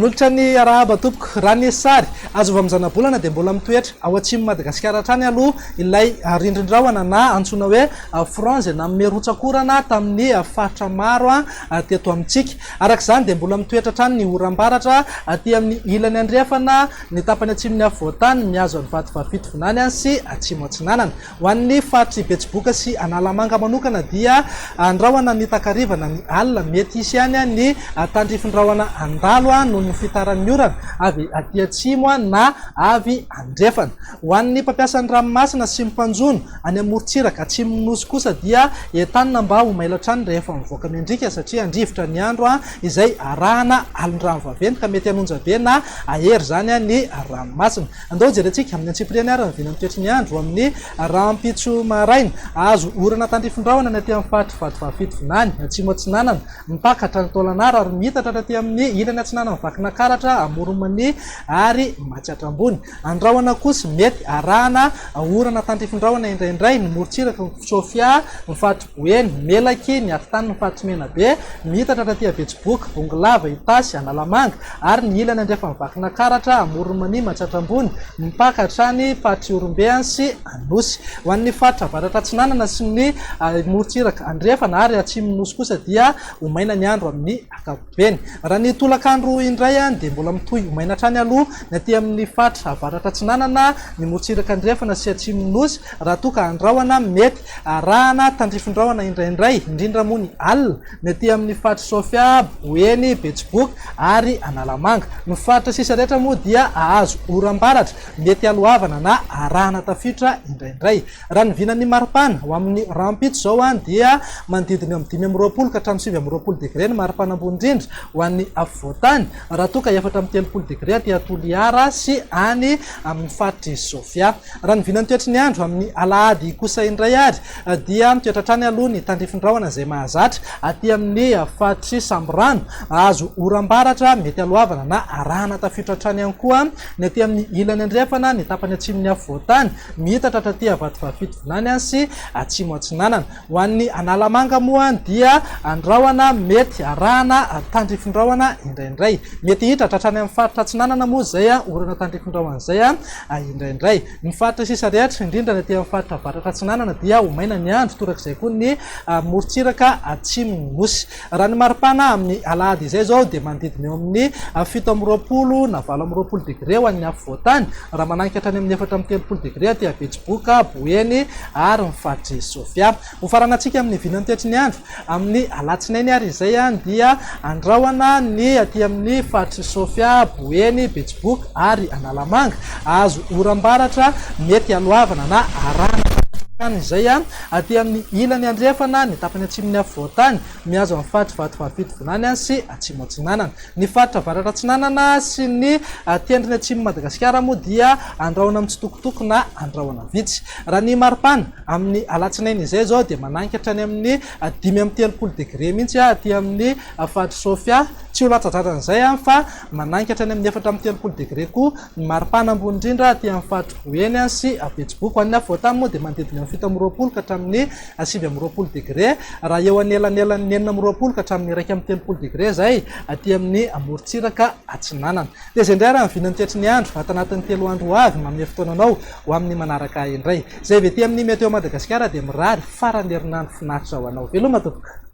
manolotra ny arahaba tompoko raha ny sary azo vamizana-bolana dia mbola mitoetra ao atsimo Madagasikara hatrany aloha ilay rindrin-drahona na antsoina hoe frange na merontsakorana tamin'ny faritra maro teto amintsika. Arak'izany dia mbola mitoetra hatrany ny oram-baratra aty amin'ny ilany andrefana ny tapany atsimon'ny afovoantany miazo any Vatovavito Vonany sy Atsimo Atsinanana. Ho an'ny faritry Betsiboka sy Analamanga manokana dia andrahona ny takarivana ny alina mety isy ihany ny tandrifin-drahona andalo noho ny fitaran'ny orana avy aty atsimo na avy andrefana. Ho an'ny mpampiasa ny ranomasina sy mpanjono any amorontsiraka atsimo nosy kosa dia entanina mba ho mailatrany rehefa mivoaka mendrika satria andrivotra ny andro izay arahana alin-drano vaventy ka mety hanonja be na ahery zany ny ranomasina. Andao jerentsika amin'ny antsipiriany ary nyvina mitoetry ny andro amin'ny rahampitso maraina azo orana tandrifin-drahona ny aty amin'ny faritry Vatovavito Vonany Atsimo Atsinanana mipakatra ny taolanara ary mitatra aty amin'ny ilany Atsinanana vakina karatra Amoronmany ary Matsiatrambony. Andrahona kosa mety arahana orana tandrifin-drahona indraindray ny morontsiraka ny Sofia ny faritry Boeny Melaky ny Aritany ny faritry Menabe mitatra aty Betsiboka Bongolava Itasy Analamanga ary ny ilany andrefa vakina karatra Amoronmany Matsiatrambony mipakatra ny faritry Orombe sy Anosy. Ho an'ny faritra Avaratra Atsinanana sy ny morontsiraka andrefana ary atsimo nosy kosa dia omaina ny andro amin'ny ankapobeny. Raha ny tolakandro indray dia mbola mitohy omaina hatrany aloha ny aty amin'ny faritra Avaratra Atsinanana ny morontsiraka andrefana sy atsimo nosy raha toa ka andrahona mety arahana tandrifin-drahona indraindray indrindra moa ny alina ny aty amin'ny faritra Sofia Boeny Betsiboka ary Analamanga. Ny faritra sisa rehetra moa dia ahazo oram-baratra mety alohavana na arahana tafiditra indraindray. Raha ny vinan'ny maripana ho amin'ny rahampitso zao dia manodidina amin'ny 5 ka hatramin'ny 7 degré ny maripana ambony indrindra ho an'ny afovoantany raha toa ka 4 degré aty Toliara sy any amin'ny faritry Sofia. Raha ny vinan'ny toetry ny andro amin'ny alahady kosa indray ary dia mitoetra hatrany aloha ny tandrifin-drahona izay mahazatra aty amin'ny faritry Samborano azo oram-baratra mety alohavana na arahana tafiditra hatrany ihany koa ny aty amin'ny ilany andrefana ny tapany atsimon'ny afovoantany mitatra aty Vatovavito Vonany sy Atsimo Atsinanana. Ho an'ny Analamanga moa dia andrahona mety arahana tandrifin-drahona indraindray mety hitatra hatrany amin'ny faritra Atsinanana moa zay orana tandrifin-drahona zay indraindray. Ny faritra sisa rehetra indrindra ny aty amin'ny faritra Avaratra Atsinanana dia omaina ny andro torak'izay koa ny morontsiraka atsimo nosy. Raha ny maripana amin'ny alahady izay zao dia manodidina eo amin'ny 7 na 20 degré ho an'ny afovoantany raha mananika hatrany amin'ny 4 degré aty Betsiboka Boeny ary ny faritry Sofia. Ho faranantsika amin'ny vinan'ny toetry ny andro amin'ny alatsinainy ary izay dia andrahona ny aty amin'ny faritry Sofia Boeny Betsiboka ary Analamanga azo oram-baratra mety alohavana na arahana izay aty amin'ny ilany andrefana ny tapany atsimon'ny afovoantany miazo amin'ny faritry Vatovavito Vonany sy Atsimo Atsinanana. Ny faritra Avaratra Atsinanana sy ny tendriny atsimo Madagasikara moa dia andrahona amin'ny tsitokotoko na andrahona vitsy. Raha ny maripana amin'ny alatsinainy izay zao dia mananika hatrany amin'ny 5 degré mihitsy aty amin'ny faritry Sofia tsy ho latsadraran'izay fa mananika hatrany amin'ny 4 degré koa ny maripana ambony indrindra aty amin'ny faritry Boeny sy Betsiboka. Ho an'ny afovoantany moa dia manodidina 7 ka hatramin'ny 7 degré raha eo anelanelany 4 ka hatramin'ny 1 degré zay aty amin'ny amorontsiraka Atsinanana. Dia zay indray raha ny vinan'ny toetry ny andro atanatin'ny 3 andro avy manome fotoananao ho amin'ny manaraka indray. Zay avy aty amin'ny Météo Madagasikara dia mirary farany herinandro finaritra ho anao. Veloma tompoko.